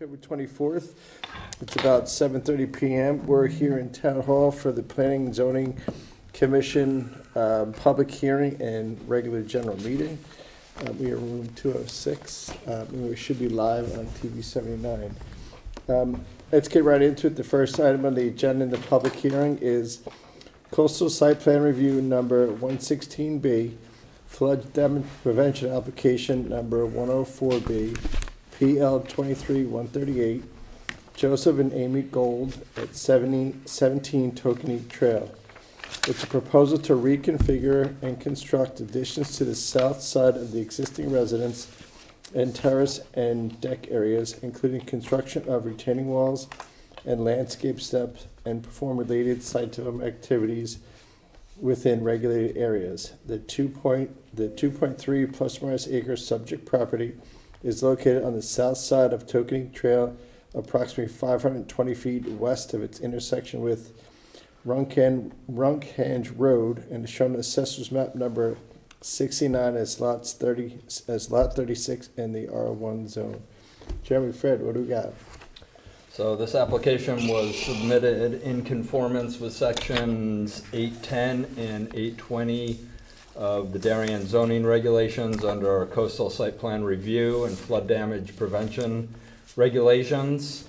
October 24th. It's about 7:30 p.m. We're here in Town Hall for the Planning and Zoning Commission public hearing and regular general meeting. We are room 206, and we should be live on TV 79. Let's get right into it. The first item on the agenda in the public hearing is coastal site plan review number 116B, flood damage prevention application number 104B, PL 23-138, Joseph and Amy Gold at 17 Tokeneke Trail. It's a proposal to reconfigure and construct additions to the south side of the existing residence and terrace and deck areas, including construction of retaining walls and landscape steps, and perform related site development activities within regulated areas. The 2.3 plus or minus acre subject property is located on the south side of Tokeneke Trail, approximately 520 feet west of its intersection with Runkenhage Road, and is shown on Assessor's map number 69 as lot 36 in the R1 zone. Jeremy, Fred, what do we got? So this application was submitted in conformance with sections 810 and 820 of the Darien zoning regulations under our coastal site plan review and flood damage prevention regulations.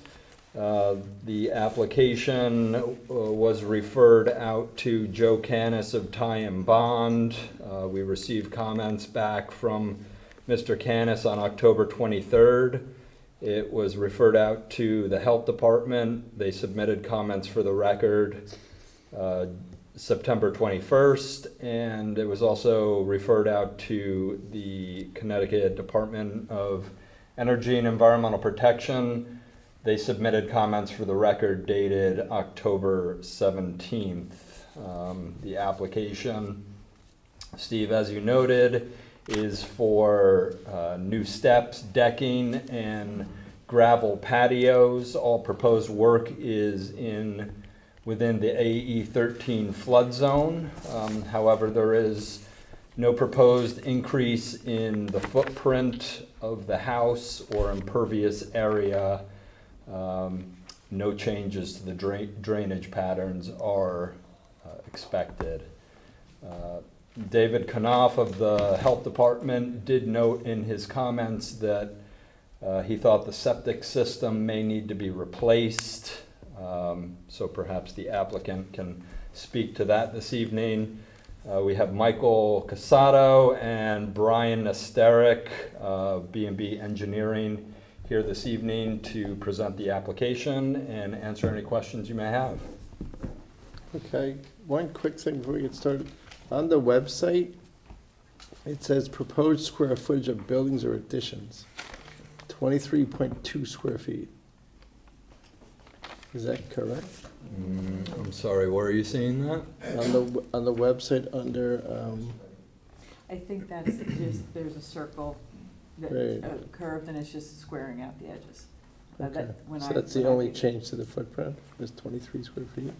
The application was referred out to Joe Canis of Ty and Bond. We received comments back from Mr. Canis on October 23rd. It was referred out to the health department. They submitted comments for the record September 21st, and it was also referred out to the Connecticut Department of Energy and Environmental Protection. They submitted comments for the record dated October 17th. The application, Steve, as you noted, is for new steps, decking, and gravel patios. All proposed work is within the AE 13 flood zone. However, there is no proposed increase in the footprint of the house or impervious area. No changes to the drainage patterns are expected. David Knopf of the health department did note in his comments that he thought the septic system may need to be replaced. So perhaps the applicant can speak to that this evening. We have Michael Casato and Brian Nesteric, B&B Engineering, here this evening to present the application and answer any questions you may have. Okay, one quick thing before we get started. On the website, it says proposed square footage of buildings or additions, 23.2 square feet. Is that correct? I'm sorry, where are you seeing that? On the website under, I think that's just, there's a circle that Right. curved and it's just squaring out the edges. okay. So that's the only change to the footprint, is 23 square feet?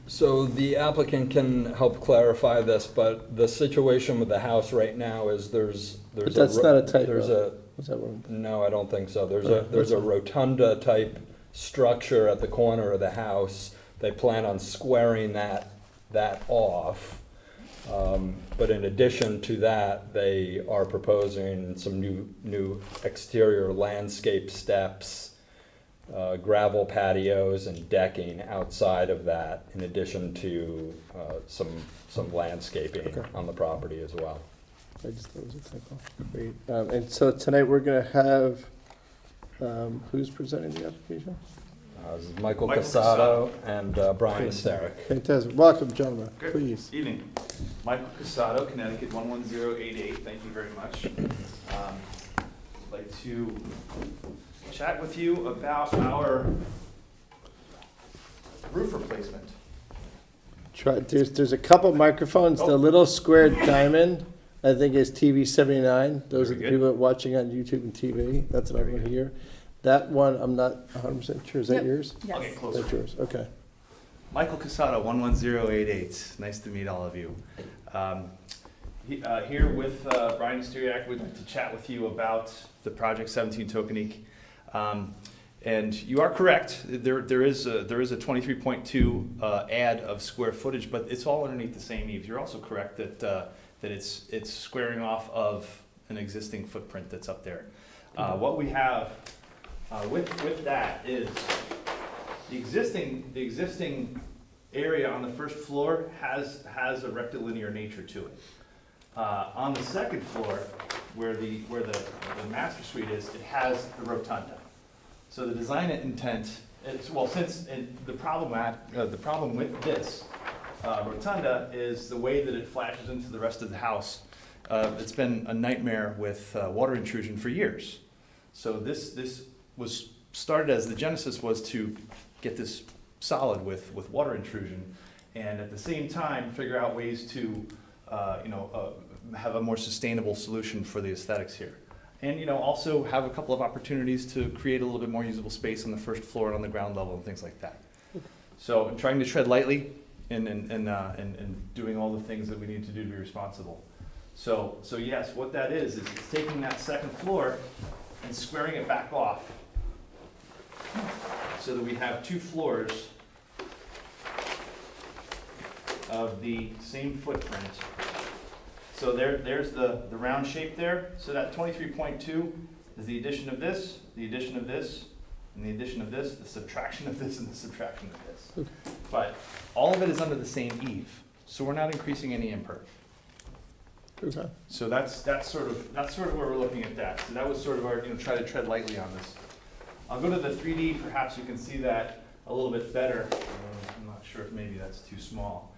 So the applicant can help clarify this, but the situation with the house right now is there's But that's not a typo. There's a Was that one? no, I don't think so. There's What's a that? rotunda type structure at the corner of the house. They plan on squaring that off. But in addition to that, they are proposing some new exterior landscape steps, gravel patios, and decking outside of that, in addition to some landscaping Okay. on the property as well. I just thought it was a typo. Great. And so tonight we're going to have, who's presenting the application? This is Michael Casato and Brian Nesteric. Fantastic. Welcome, gentlemen. Good Please. evening. Michael Casato, Connecticut 11088. Thank you very much. I'd like to chat with you about our roof replacement. There's a couple microphones. The little square diamond, I think, is TV 79. Those Very are the good. people watching on YouTube and TV. That's what everyone here. That one, I'm not 100% sure. Is that Yep. yours? Yes. Okay, closer. That's yours. Okay. Michael Casato, 11088. Nice to meet all of you. Here with Brian Sturiak, we'd like to chat with you about the project 17 Tokeneke And you are correct, there is a 23.2 add of square footage, but it's all underneath the same eaves. You're also correct that it's squaring off of an existing footprint that's up there. What we have with that is the existing area on the first floor has a rectilinear nature to it. On the second floor, where the master suite is, it has the rotunda. So the design intent is, well, the problem with this rotunda is the way that it flashes into the rest of the house. It's been a nightmare with water intrusion for years. So this was started as the genesis was to get this solid with water intrusion, and at the same time figure out ways to have a more sustainable solution for the aesthetics here. And also have a couple of opportunities to create a little bit more usable space on the first floor and on the ground level and things like that. So I'm trying to tread lightly and doing all the things that we need to do to be responsible. So yes, what that is it's taking that second floor and squaring it back off so that we have 2 floors of the same footprint. So there's the round shape there. So that 23.2 is the addition of this, the addition of this, and the addition of this, the subtraction of this, and the subtraction of this. But all of it is under the same eave, so we're not increasing any imperv. Okay. So that's sort of where we're looking at that. So that was sort of our try to tread lightly on this. I'll go to the 3D. Perhaps you can see that a little bit better. I'm not sure if maybe that's too small.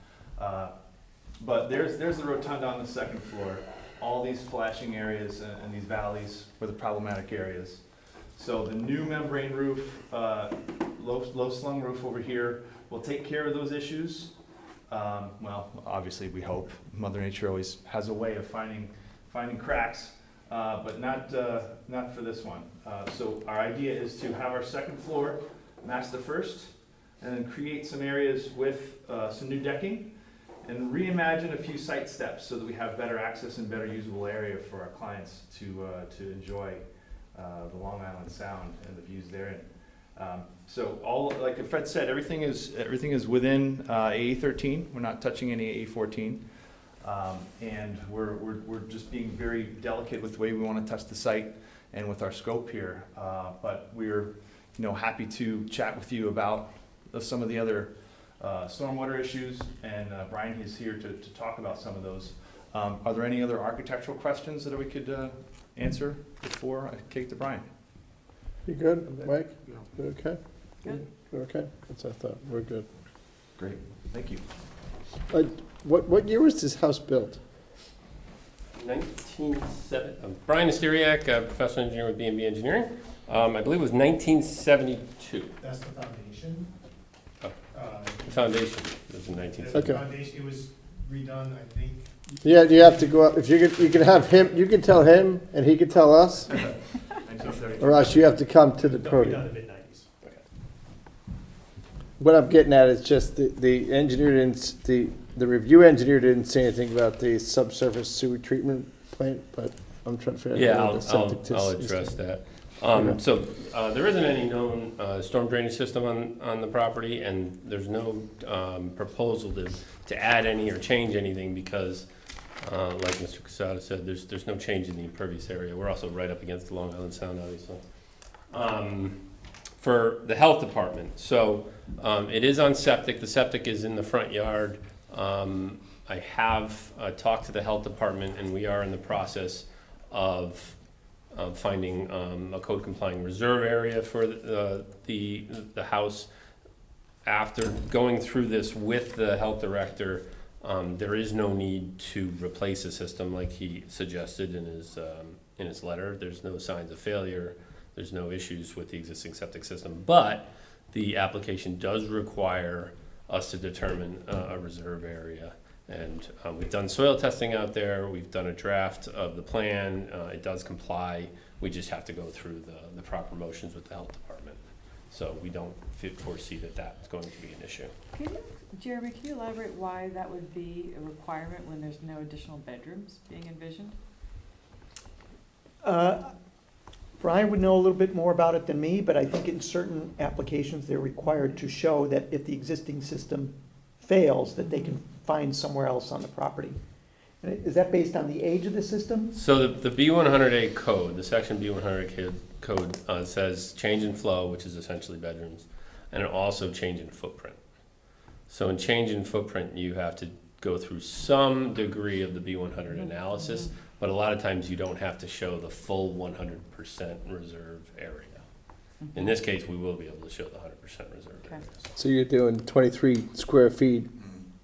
But there's the rotunda on the second floor. All these flashing areas and these valleys were the problematic areas. So the new membrane roof, low slung roof over here will take care of those issues. Well, obviously we hope. Mother Nature always has a way of finding cracks, but not for this one. So our idea is to have our second floor match the first, and then create some areas with some new decking, and reimagine a few site steps so that we have better access and better usable area for our clients to enjoy the Long Island Sound and the views therein. So all, like Fred said, everything is within AE13. We're not touching any AE14, and we're just being very delicate with the way we want to touch the site and with our scope here. But we're happy to chat with you about some of the other stormwater issues, and Brian is here to talk about some of those. Are there any other architectural questions that we could answer before I kick to Brian? You good, Mike? You okay? Good. You okay? That's what I thought. We're good. Great, thank you. What year was this house built? 1970. Brian Asteriak, professional engineer with B&B Engineering. I believe it was 1972. That's the foundation. The foundation was in 1970. Okay. The foundation, it was redone, I think. Yeah, you have to go up, if you can have him, you can tell him, and he can tell us, or else you have to come to the Redone podium. in the mid-90s. What I'm getting at is just the engineer didn't, the review engineer didn't say anything about the subsurface sewer treatment plant, but I'm trying to figure out. Yeah, what the septic I'll system is. address that. Okay. So there isn't any known storm drainage system on the property, and there's no proposal to add any or change anything because, like Mr. Casada said, there's no change in the impervious area. We're also right up against the Long Island Sound, obviously. For the health department, so it is on septic. The septic is in the front yard. I have talked to the health department, and we are in the process of finding a code-complying reserve area for the house. After going through this with the health director, there is no need to replace the system like he suggested in his letter. There's no signs of failure. There's no issues with the existing septic system, but the application does require us to determine a reserve area. And we've done soil testing out there. We've done a draft of the plan. It does comply. We just have to go through the proper motions with the health department. So we don't foresee that that's going to be an issue. Jeremy, can you elaborate why that would be a requirement when there's no additional bedrooms being envisioned? Brian would know a little bit more about it than me, but I think in certain applications, they're required to show that if the existing system fails, that they can find somewhere else on the property. And is that based on the age of the system? So the B100A code, the section B100 code says change in flow, which is essentially bedrooms, and also change in footprint. So in change in footprint, you have to go through some degree of the B100 analysis, but a lot of times you don't have to show the full 100% reserve area. In this case, we will be able to show the 100% reserve Okay. area. So you're doing 23 square feet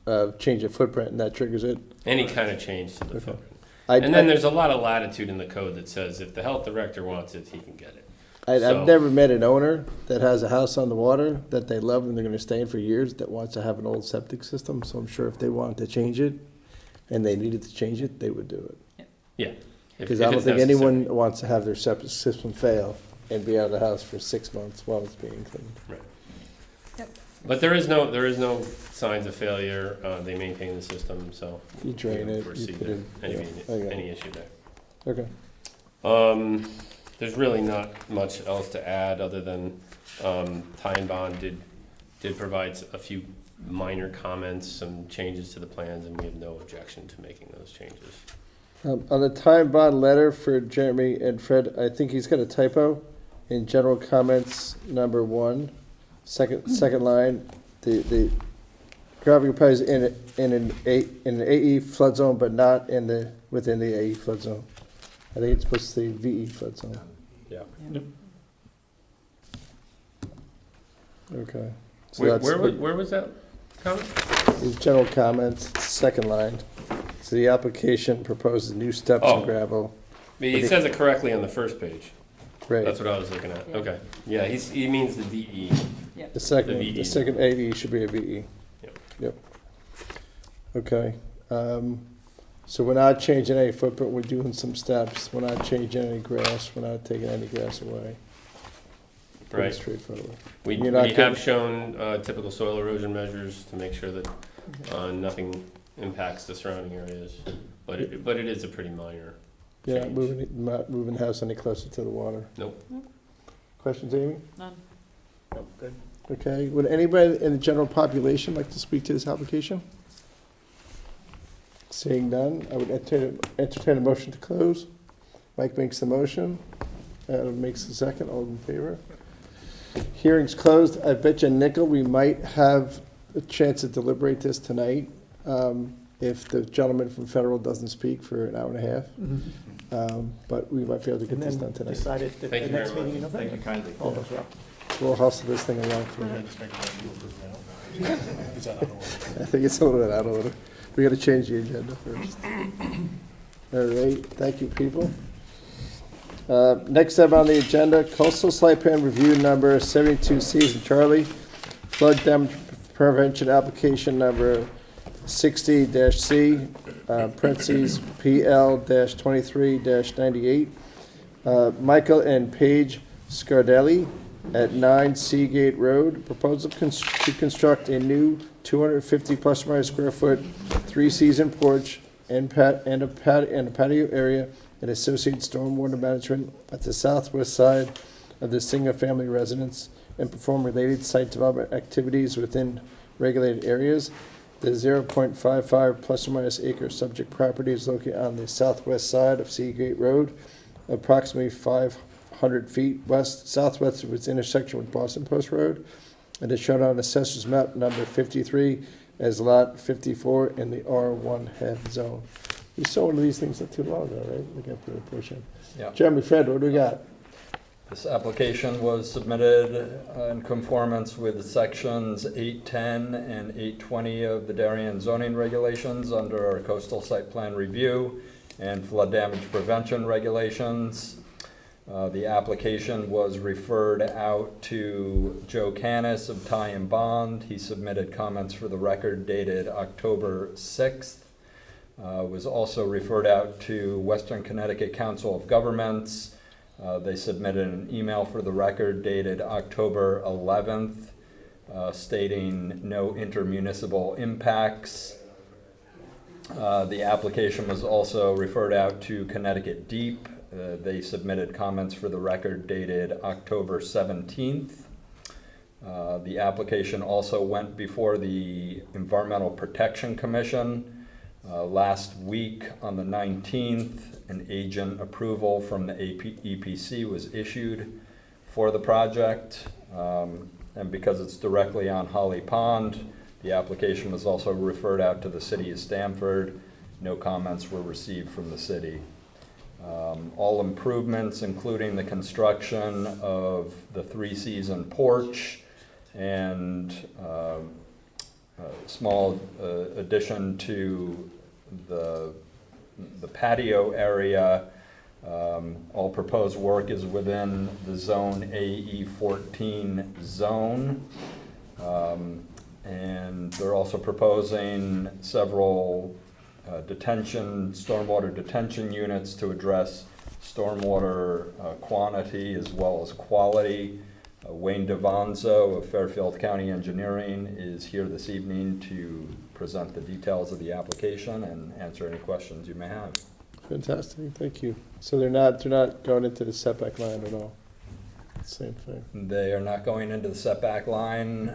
of change of footprint, and that triggers it? Any kind of change to the Okay. footprint. I'd- And then there's a lot of latitude in the code that says if the health director wants it, he can get it. So- I've never met an owner that has a house on the water that they love and they're gonna stay in for years that wants to have an old septic system, so I'm sure if they wanted to change it and they needed to change it, they would do it. Yeah. Because I don't think anyone wants to have their septic system fail and be out of the house for 6 months while it's being cleaned. Right. Yep. But there is no signs of failure. They maintain the system, so You drain we it, don't foresee you put there in, any, yeah, okay. any issue there. Okay. There's really not much else to add other than Ty and Bond did provide a few minor comments, some changes to the plans, and we have no objection to making those changes. On the time bond letter for Jeremy and Fred, I think he's got a typo in general comments number 1, second line. The gravity pipe is in an AE flood zone, but not within the AE flood zone. I think it's supposed to say VE flood zone. Yeah. Okay. So Where, that's where was that comment? his general comments, second line. So the application proposes new steps Oh. and gravel. He says it correctly on the first page. Right. That's what I was looking at. Yeah. Okay. Yeah, he means the VE. Yep. The second, The VE. the second AE should be a VE. Yep. Yep. Okay. So we're not changing any footprint, we're doing some steps. We're not changing any grass, we're not taking any grass away. Pretty Right. straightforward. We You're not have getting- shown typical soil erosion measures to make sure that nothing impacts the surrounding areas, but it is a pretty minor You're not change. not moving the house any closer to the water. Nope. Questions, Amy? None. No, good. Okay, would anybody in the general population like to speak to this application? Seeing none, I would entertain a motion to close. Mike makes the motion, Adam makes the second, all in favor? Hearing's closed. I bet you nickel we might have a chance to deliberate this tonight, if the gentleman from Federal doesn't speak for an hour and a half. But we might be able to get And this then done tonight. decide it at the Thank you next very meeting in much. November. kindly. All goes well. We'll hustle this thing along for you. I think it's a little bit out of order. We gotta change the agenda first. All right, thank you, people. Next up on the agenda, coastal site plan review number 72C and Charlie, flood damage prevention application number 60-C, parentheses, PL-23-98. Michael and Paige Scardigli at 9 Seagate Road, proposal to construct a new 250 plus or minus square foot, 3-season porch and a patio area and associated stormwater management at the southwest side of the single-family residence and perform related site development activities within regulated areas. The 0.55 plus or minus acre subject property is located on the southwest side of Seagate Road, approximately 500 feet southwest of its intersection with Boston Post Road, and is shown on Assessor's map number 53 as lot 54 in the R1 head zone. We saw one of these things not too long ago, right? We got to push in. Yeah. Jeremy, Fred, what do we got? This application was submitted in conformance with sections 810 and 820 of the Darien zoning regulations under our coastal site plan review and flood damage prevention regulations. The application was referred out to Joe Canis of Ty and Bond. He submitted comments for the record dated October 6th. Was also referred out to Western Connecticut Council of Governments. They submitted an email for the record dated October 11th stating no intermunicipal impacts. The application was also referred out to Connecticut Deep They submitted comments for the record dated October 17th. The application also went before the Environmental Protection Commission last week on the 19th. An agent approval from the EPC was issued for the project. And because it's directly on Holly Pond, the application was also referred out to the city of Stamford. No comments were received from the city. All improvements, including the construction of the three-season porch and a small addition to the patio area, all proposed work is within the zone AE14 zone. And they're also proposing several stormwater detention units to address stormwater quantity as well as quality. Wayne DeVonzo of Fairfield County Engineering is here this evening to present the details of the application and answer any questions you may have. Fantastic, thank you. So they're not going into the setback line at all? Same thing. They are not going into the setback line.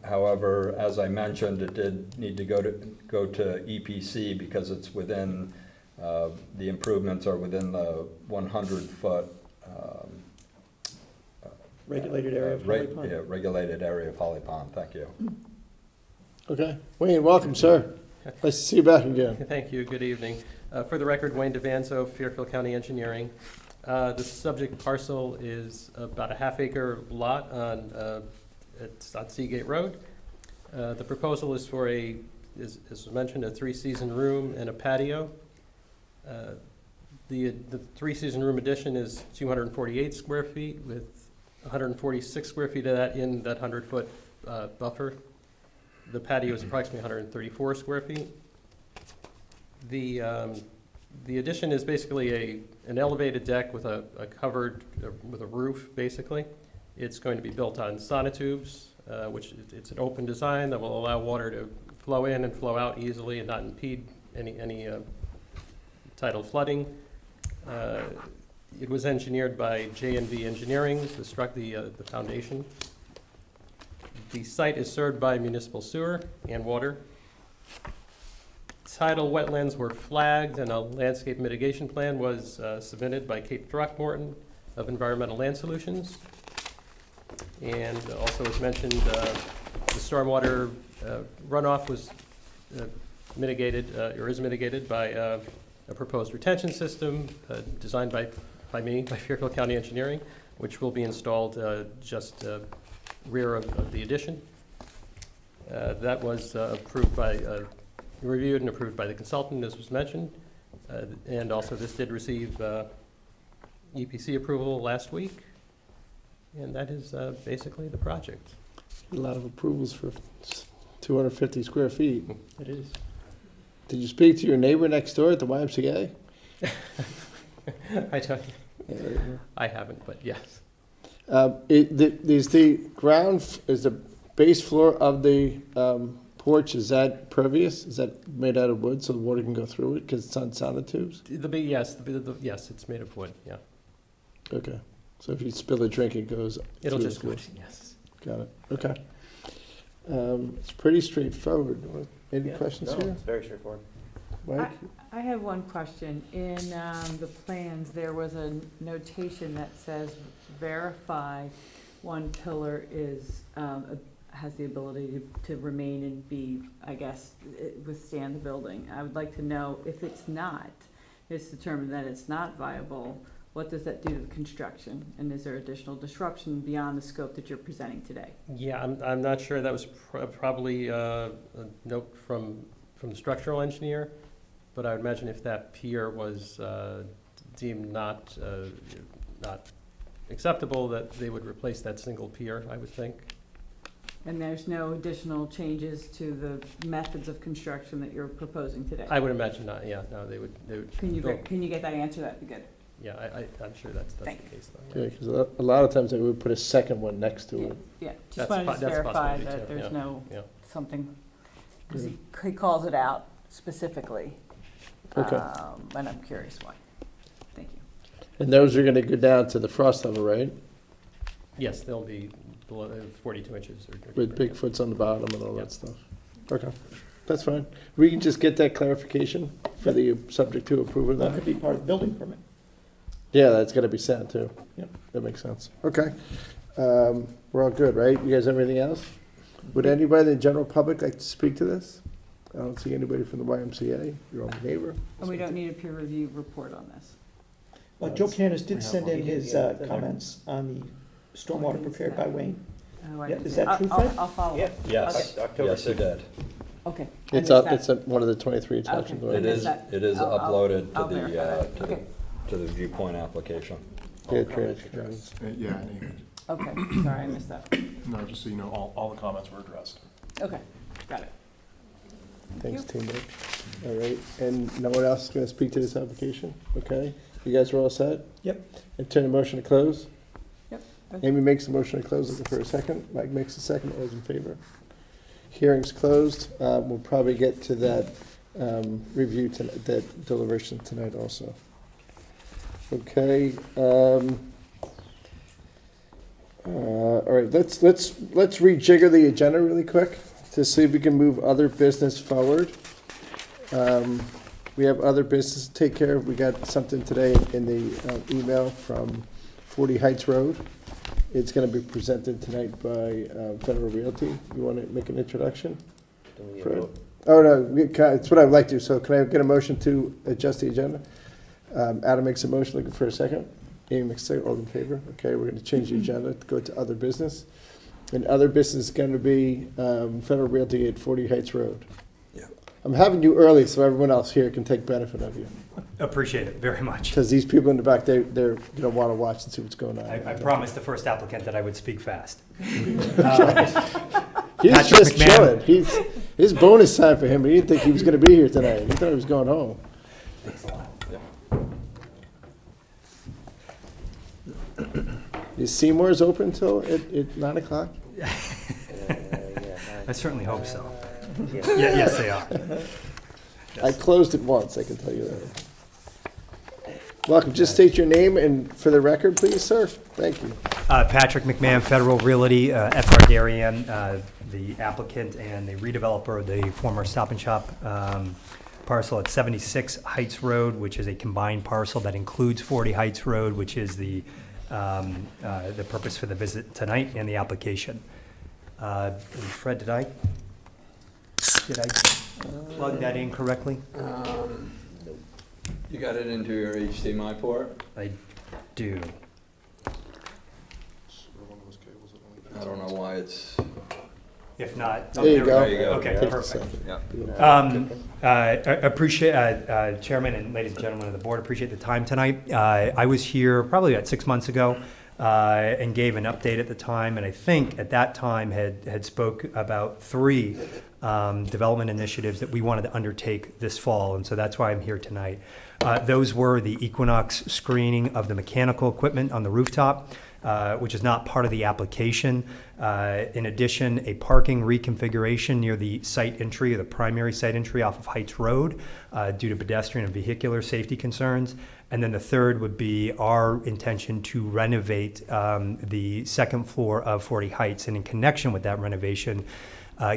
However, as I mentioned, it did need to go to EPC because it's within, the improvements are within the 100-foot Regulated area of Holly Pond. Yeah, regulated area of Holly Pond. Thank you. Okay, Wayne, welcome, sir. Nice to see you back again. Thank you. Good evening. For the record, Wayne DeVanzo, Fairfield County Engineering. The subject parcel is about a half-acre lot it's on Seagate Road. The proposal is for as mentioned, a three-season room and a patio. The three-season room addition is 248 square feet with 146 square feet of that in that 100-foot buffer. The patio is approximately 134 square feet. The addition is basically an elevated deck with a covered, with a roof, basically. It's going to be built on sonotubes, which it's an open design that will allow water to flow in and flow out easily and not impede any tidal flooding. It was engineered by J&V Engineering, the foundation. The site is served by municipal sewer and water. Tidal wetlands were flagged and a landscape mitigation plan was submitted by Kate Throckmorton of Environmental Land Solutions. And also as mentioned, the stormwater runoff was mitigated, or is mitigated by a proposed retention system designed by me, by Fairfield County Engineering, which will be installed just rear of the addition. That was approved by, reviewed and approved by the consultant, as was mentioned. And also this did receive EPC approval last week. And that is basically the project. A lot of approvals for 250 square feet. It is. Did you speak to your neighbor next door at the YMCA? I haven't, but yes. Is the base floor of the porch, is that pervious? Is that made out of wood so the water can go through it because it's on sonotubes? Yes, it's made of wood, yeah. Okay. So if you spill a drink, it goes It'll through just the go, floor. yes. Got it. Okay. It's pretty straightforward. Any questions No, here? it's very straightforward. Mike? I have one question. In the plans, there was a notation that says verify one pillar is, has the ability to remain and be, I guess, withstand the building. I would like to know if it's not, it's determined that it's not viable, what does that do to the construction? And is there additional disruption beyond the scope that you're presenting today? Yeah, I'm not sure. That was probably a note from the structural engineer, but I would imagine if that pier was deemed not acceptable, that they would replace that single pier, I would think. And there's no additional changes to the methods of construction that you're proposing today? I would imagine not, yeah, no, they would. Can you get that answer? That'd be good. Yeah, I'm sure that's the Thank you. case, though. Yeah, because a lot of times they would put a second one next to it. Yeah, just That's wanted to that's a verify possibility, that too, there's yeah, no yeah. something, because he calls it out specifically. Okay. And I'm curious why. Thank you. And those are gonna go down to the frost level, right? Yes, they'll be below 42 inches. With Bigfoots on the bottom and all Yep. that stuff. Okay, that's fine. We can just get that clarification for the subject to approval of That that. could be part of the building permit. Yeah, that's gotta be sent too. Yep. That makes sense. Okay. We're all good, right? You guys have anything else? Would anybody in the general public like to speak to this? I don't see anybody from the YMCA, your own neighbor. And we don't need a peer review report on this. Joe Canis did send in his comments on the stormwater prepared by Wayne. Oh, I Yeah, didn't is see it. that true, I'll- Fred? I'll follow up. Yes, yes, it did. Okay. It's up, it's one of the 23 attachments. Okay. It missed is, that. it is I'll uploaded I'll to the, verify that. Okay, to the viewpoint application. Yeah, All comments trans- addressed. Yeah, and okay, sorry, I missed that. no, just so you know, all the comments were addressed. Okay, got it. Thanks, team. All right, and no one else is gonna speak to this application? Okay, you guys are all set? Yep. And turn the motion to close? Yep. Amy makes the motion to close, looking for a second. Mike makes a second, all those in favor? Hearing's closed. We'll probably get to that review, that deliberation tonight also. Okay, all right, let's rejigger the agenda really quick to see if we can move other business forward. We have other business to take care of. We got something today in the email from 40 Heights Road. It's gonna be presented tonight by Federal Realty. You wanna make an introduction? Fred? Oh, no, it's what I'd like to, so can I get a motion to adjust the agenda? Adam makes a motion, looking for a second. Amy makes a second, all in favor? Okay, we're gonna change the agenda to go to other business. And other business is gonna be Federal Realty at 40 Heights Road. Yeah. I'm having you early so everyone else here can take benefit of you. Appreciate it very much. Because these people in the back, they're gonna wanna watch and see what's going on. I promised the first applicant that I would speak fast. He's Patrick just McMahon. chilling. It's bonus time for him. He didn't think he was gonna be here tonight. He thought he was going home. Is Seymour's open till at 9 o'clock? I certainly hope so. Yes, they are. I closed it once, I can tell you that. Welcome, just state your name and for the record, please, sir. Thank you. Patrick McMahon, Federal Realty, FR Darien, the applicant and the redeveloper of the former Stop and Shop parcel at 76 Heights Road, which is a combined parcel that includes 40 Heights Road, which is the purpose for the visit tonight and the application. Fred, did I plug that in correctly? You got it into your HDMI port? I do. I don't know why it's. If not, There you we go. There you go. Okay, Yeah. Take a perfect. second. Yeah. I appreciate, Chairman and ladies and gentlemen of the board, appreciate the time tonight. I was here probably about 6 months ago and gave an update at the time, and I think at that time had spoke about 3 development initiatives that we wanted to undertake this fall, and so that's why I'm here tonight. Those were the Equinox screening of the mechanical equipment on the rooftop, which is not part of the application. In addition, a parking reconfiguration near the site entry, or the primary site entry off of Heights Road, due to pedestrian and vehicular safety concerns. And then the third would be our intention to renovate the second floor of 40 Heights. And in connection with that renovation,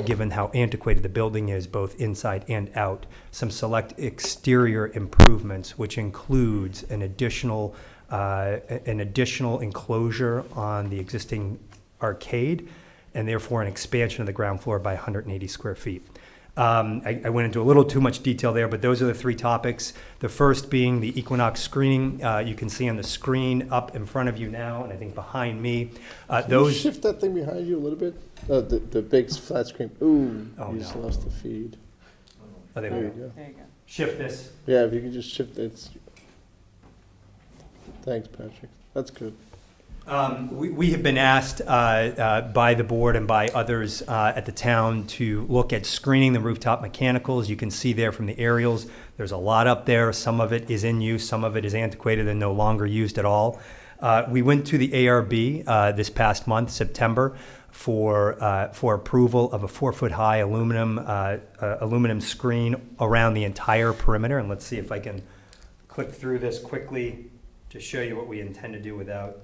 given how antiquated the building is, both inside and out, some select exterior improvements, which includes an additional enclosure on the existing arcade, and therefore an expansion of the ground floor by 180 square feet. I went into a little too much detail there, but those are the 3 topics. The first being the Equinox screening. You can see on the screen up in front of you now, and I think behind me. Can you shift that thing behind you a little bit? The big flat screen. Ooh, Oh, you just no. lost the feed. Oh, there There we you go. go. There you go. Shift this. Yeah, if you can just shift it. Thanks, Patrick. That's good. We have been asked by the board and by others at the town to look at screening the rooftop mechanicals. You can see there from the aerials, there's a lot up there. Some of it is in use, some of it is antiquated and no longer used at all. We went to the ARB this past month, September, for approval of a 4-foot-high aluminum screen around the entire perimeter. And let's see if I can click through this quickly. to show you what we intend to do without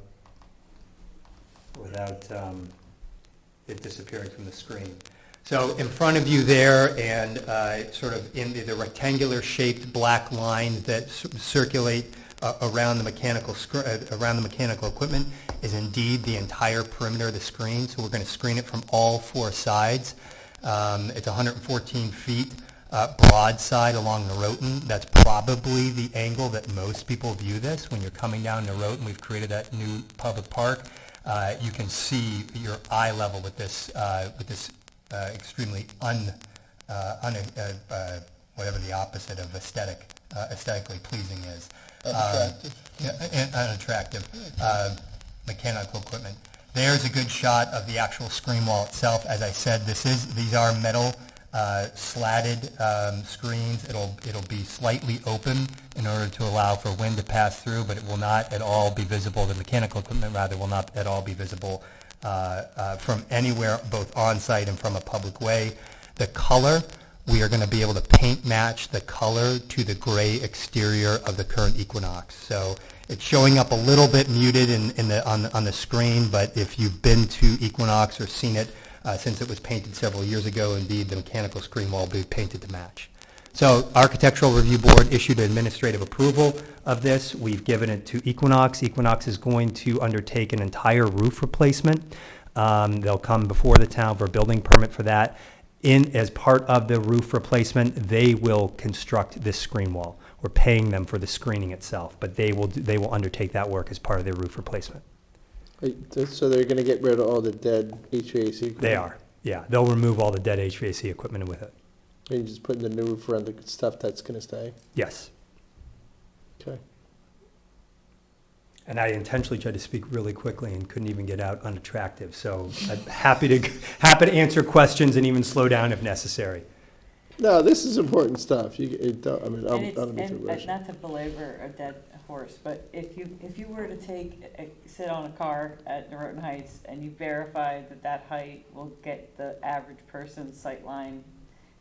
it disappearing from the screen. So in front of you there, and sort of in the rectangular shaped black lines that circulate around the mechanical equipment, is indeed the entire perimeter of the screen. So we're going to screen it from all four sides. It's 114 feet broadside along the Roten. That's probably the angle that most people view this when you're coming down the Roten. We've created that new public park. You can see your eye level with this extremely whatever the opposite of aesthetically pleasing is. Unattractive mechanical equipment. There's a good shot of the actual screen wall itself. As I said, these are metal slatted screens. It'll be slightly open in order to allow for wind to pass through, but it will not at all be visible. The mechanical equipment, rather, will not at all be visible from anywhere, both on-site and from a public way. The color, we are going to be able to paint match the color to the gray exterior of the current Equinox. So it's showing up a little bit muted on the screen, but if you've been to Equinox or seen it since it was painted several years ago, indeed the mechanical screen wall will be painted to match. So Architectural Review Board issued administrative approval of this. We've given it to Equinox. Equinox is going to undertake an entire roof replacement. They'll come before the town for a building permit for that. As part of the roof replacement, they will construct this screen wall. We're paying them for the screening itself, but they will undertake that work as part of their roof replacement. So they're going to get rid of all the dead HVAC equipment? They are, yeah. They'll remove all the dead HVAC equipment with it. And you just put in the new roof around the stuff that's going to stay? Yes. Okay. And I intentionally tried to speak really quickly and couldn't even get out unattractive. So I'm happy to answer questions and even slow down if necessary. No, this is important stuff. I don't And mean to rush it. not to belabor a dead horse, but if you were to sit on a car at Norotan Heights and you verify that height will get the average person's sight line,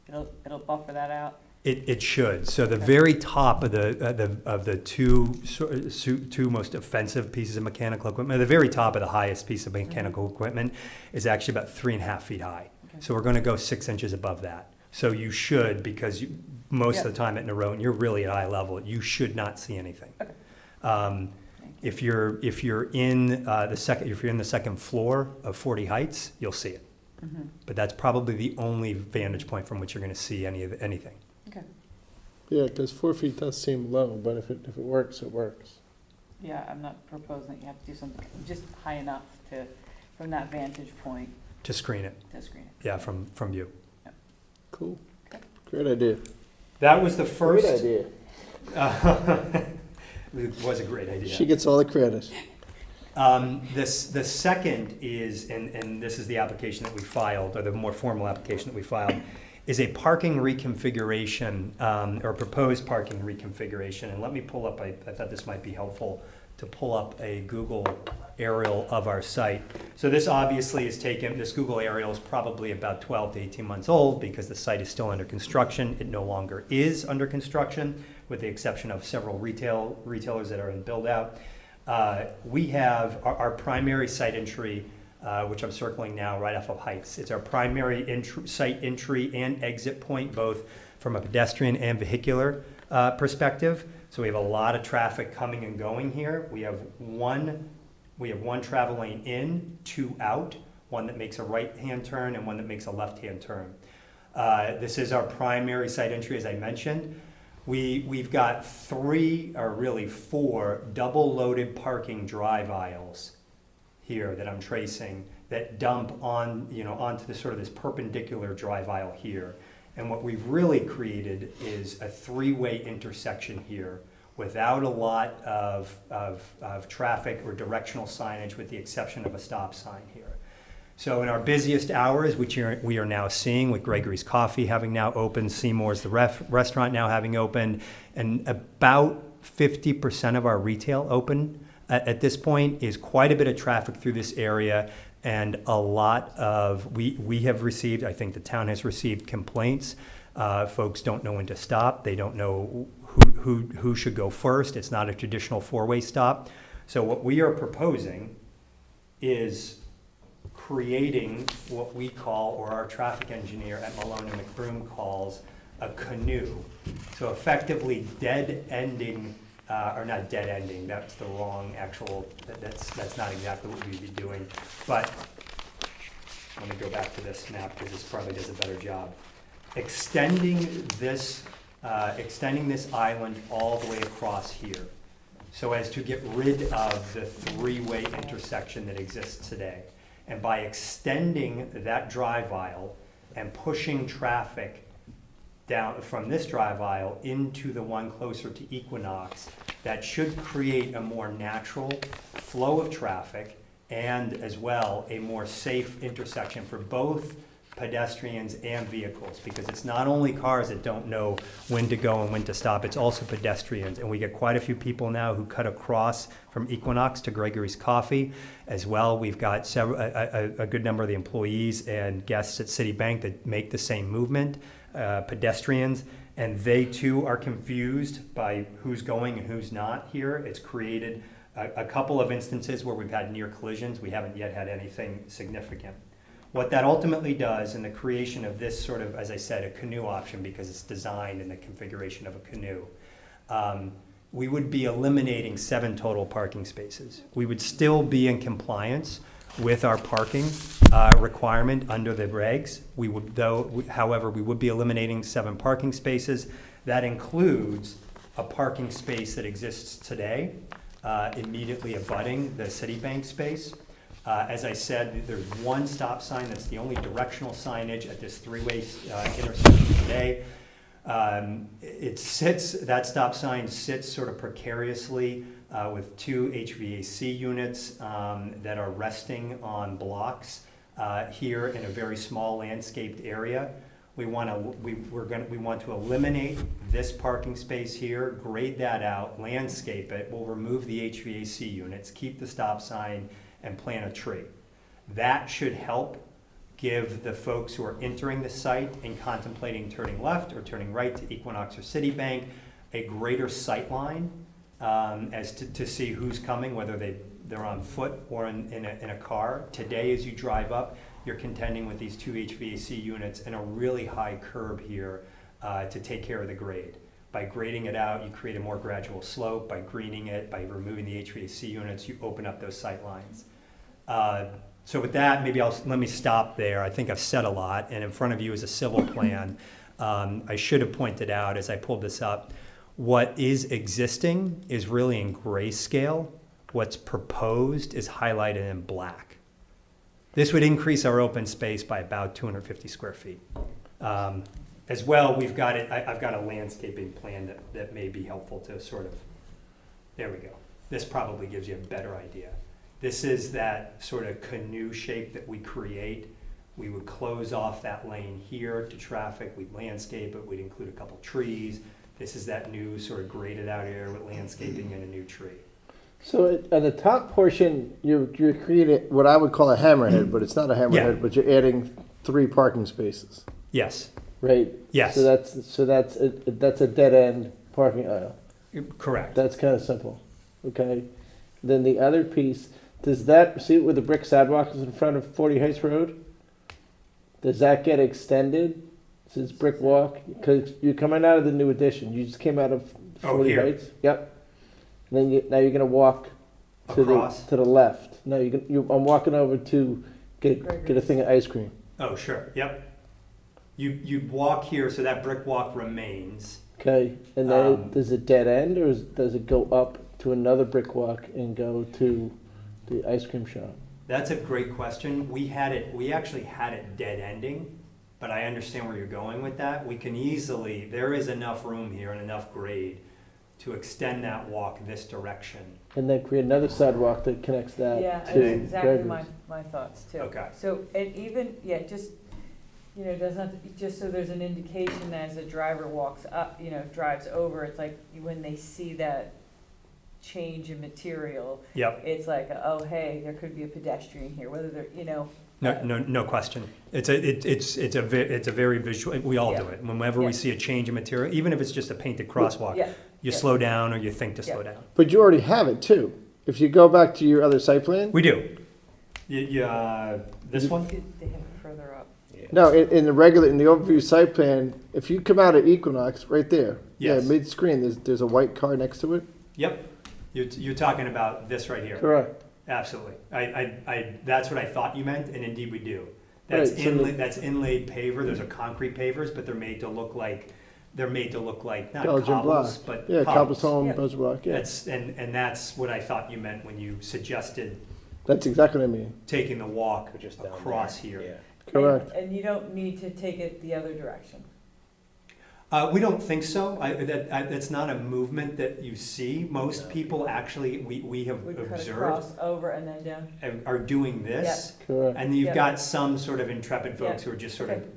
it'll buffer that out? It should. So the very top of the two most offensive pieces of mechanical equipment, the very top of the highest piece of mechanical equipment is actually about 3.5 feet high. Okay. So we're going to go 6 inches above that. So you should, because most of the time at Norotan, you're really at eye level. You should not see anything. Okay. If you're in the second floor of 40 Heights, you'll see it. Mm-hmm. But that's probably the only vantage point from which you're going to see anything. Okay. Yeah, because 4 feet does seem low, but if it works, it works. Yeah, I'm not proposing that you have to do something just high enough from that vantage point To screen it. to screen it. Yeah, from view. Cool. Okay. Great idea. That was the first. Great idea. It was a great idea. She gets all the credit. The second is, and this is the application that we filed, or the more formal application that we filed, is a parking reconfiguration, or proposed parking reconfiguration. And let me pull up, I thought this might be helpful to pull up a Google aerial of our site. So this obviously is this Google aerial is probably about 12 to 18 months old because the site is still under construction. It no longer is under construction, with the exception of several retailers that are in build out. We have our primary site entry, which I'm circling now right off of Heights. It's our primary site entry and exit point, both from a pedestrian and vehicular perspective. So we have a lot of traffic coming and going here. We have one travel lane in, 2 out, one that makes a right-hand turn and one that makes a left-hand turn. This is our primary site entry, as I mentioned. We've got 3, or really 4, double-loaded parking drive aisles here that I'm tracing that dump onto this perpendicular drive aisle here. And what we've really created is a 3-way intersection here without a lot of traffic or directional signage, with the exception of a stop sign here. So in our busiest hours, which we are now seeing with Gregory's Coffee having now opened, Seymour's the restaurant now having opened, and about 50% of our retail open at this point, is quite a bit of traffic through this area. And a lot of, we have received, I think the town has received complaints. Folks don't know when to stop. They don't know who should go first. It's not a traditional four-way stop. So what we are proposing is creating what we call, or our traffic engineer at Malone and McBroom calls, a canoe. So effectively dead-ending, or not dead-ending, that's the wrong actual, that's not exactly what we'd be doing. But let me go back to this map because this probably does a better job. Extending this island all the way across here, so as to get rid of the three-way intersection that exists today. And by extending that drive aisle and pushing traffic down from this drive aisle into the one closer to Equinox, that should create a more natural flow of traffic and as well a more safe intersection for both pedestrians and vehicles, because it's not only cars that don't know when to go and when to stop, it's also pedestrians. And we get quite a few people now who cut across from Equinox to Gregory's Coffee as well. We've got a good number of the employees and guests at Citibank that make the same movement, pedestrians, and they too are confused by who's going and who's not here. It's created a couple of instances where we've had near collisions. We haven't yet had anything significant. What that ultimately does in the creation of this sort of, as I said, a canoe option, because it's designed in the configuration of a canoe, we would be eliminating 7 total parking spaces. We would still be in compliance with our parking requirement under the regs. We would, however, we would be eliminating 7 parking spaces. That includes a parking space that exists today, immediately abutting the Citibank space. As I said, there's one stop sign. That's the only directional signage at this three-way intersection today. That stop sign sits sort of precariously with 2 HVAC units that are resting on blocks here in a very small landscaped area. We want to eliminate this parking space here, grade that out, landscape it. We'll remove the HVAC units, keep the stop sign, and plant a tree. That should help give the folks who are entering the site and contemplating turning left or turning right to Equinox or Citibank a greater sight line as to see who's coming, whether they're on foot or in a car. Today, as you drive up, you're contending with these 2 HVAC units and a really high curb here to take care of the grade. By grading it out, you create a more gradual slope. By greening it, by removing the HVAC units, you open up those sight lines. So with that, let me stop there. I think I've said a lot, and in front of you is a civil plan. I should have pointed out as I pulled this up, what is existing is really in grayscale. What's proposed is highlighted in black. This would increase our open space by about 250 square feet. As well, I've got a landscaping plan that may be helpful to sort of, there we go. This probably gives you a better idea. This is that sort of canoe shape that we create. We would close off that lane here to traffic. We'd landscape it. We'd include a couple trees. This is that new sort of graded out area with landscaping and a new tree. So at the top portion, you're creating what I would call a hammerhead, but it's not a hammerhead, but you're adding 3 parking spaces, Yes. right? Yes. So that's a dead end parking aisle. Correct. That's kind of simple, okay? Then the other piece, does that, see where the brick sidewalk is in front of 40 Heights Road? Does that get extended? Since brick walk, because you're coming out of the new addition. You just came out of 40 here. Heights. Yep. And then now you're gonna walk to Across? the left. No, I'm walking over to get a thing of ice cream. Oh, sure. Yep. You'd walk here, so that brick walk remains. Okay, and then does it dead end, or does it go up to another brick walk and go to the ice cream shop? That's a great question. We actually had it dead ending, but I understand where you're going with that. We can easily, there is enough room here and enough grade to extend that walk this direction. And then create another sidewalk that connects that Yeah, to that's exactly Gregory's. my thoughts too. Okay. So, and even, just, doesn't, just so there's an indication as a driver walks up, drives over, it's like when they see that change in material, Yep. it's like, oh, hey, there could be a pedestrian here, whether they're, No question. It's a very visual. We all do it. Whenever we see a change in material, even if it's just a painted crosswalk, Yeah. you Yeah. slow down or you think to Yeah. slow down. But you already have it too. If you go back to your other site plan, We do. This one? They have it further up. no, in the regular, in the overview site plan, if you come out at Equinox, right there, Yes. yeah, mid-screen, there's a white car next to it. Yep. You're talking about this right here. Correct. Absolutely. That's what I thought you meant, and indeed we do. That's Right, so inlaid, that's inlaid paver. Those are concrete pavers, but they're made to look like not Belgian cobbles, block. but Yeah, cobbles. cobblestone, Yeah. Belgian block, yeah. And that's what I thought you meant when you suggested That's exactly what I mean. taking the walk Just down across there. here. Correct. And you don't need to take it the other direction. We don't think so. That's not a movement that you see. Most people actually, we have We cut observed, across, over, and then down. are doing this. Correct. And you've Yeah. got some sort of intrepid folks Yeah. who are just sort of Okay.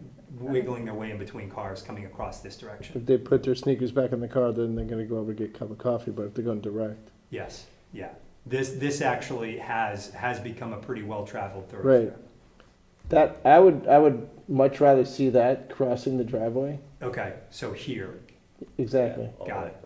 wiggling their way in between cars coming across this direction. If they put their sneakers back in the car, then they're gonna go over and get a cup of coffee, but if they're going direct. Yes, yeah. This actually has become a pretty well-traveled thoroughfare. Right. That, I would much rather see that crossing the driveway. Okay, so here, Exactly. got it.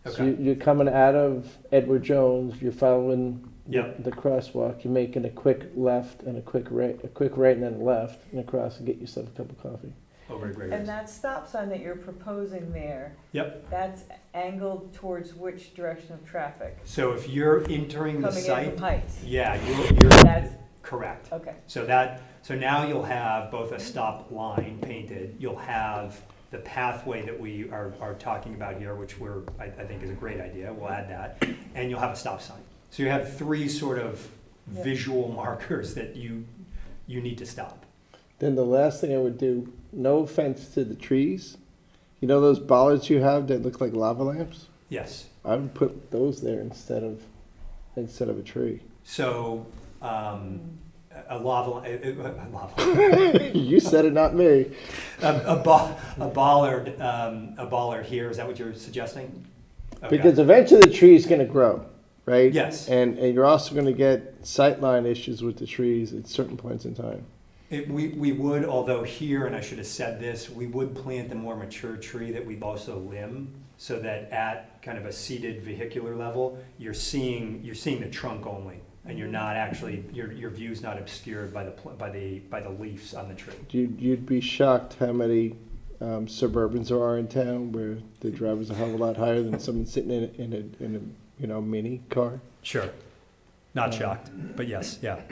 So Okay, you're coming out of Edward Jones, you're following Yep. the crosswalk, you're making a quick left and a quick right and then a left and across and get yourself a cup of coffee. over to Great And Woods. that stop sign that you're proposing there, Yep, that's angled towards which direction of traffic? so if you're entering the Coming in site, from Heights? yeah, you're That's, correct. okay. So now you'll have both a stop line painted, you'll have the pathway that we are talking about here, which I think is a great idea, we'll add that, and you'll have a stop sign. So you have three sort of Yep. visual markers that you need to stop. Then the last thing I would do, no offense to the trees, you know those bollards you have that look like lava lamps? Yes, I would put those there instead of a tree. so, a lava, You said it, not me. a bollard here, is that what you're suggesting? Okay. Because eventually the tree's gonna grow, right? Yes. And you're also gonna get sightline issues with the trees at certain points in time. We would, although here, and I should have said this, we would plant a more mature tree that we'd also limb, so that at kind of a seated vehicular level, you're seeing the trunk only, and you're not actually, your view's not obscured by the leaves on the tree. You'd be shocked how many Suburbans there are in town where the driver's a hell of a lot higher than someone sitting in a mini car. Sure. Not shocked, but yes, yeah.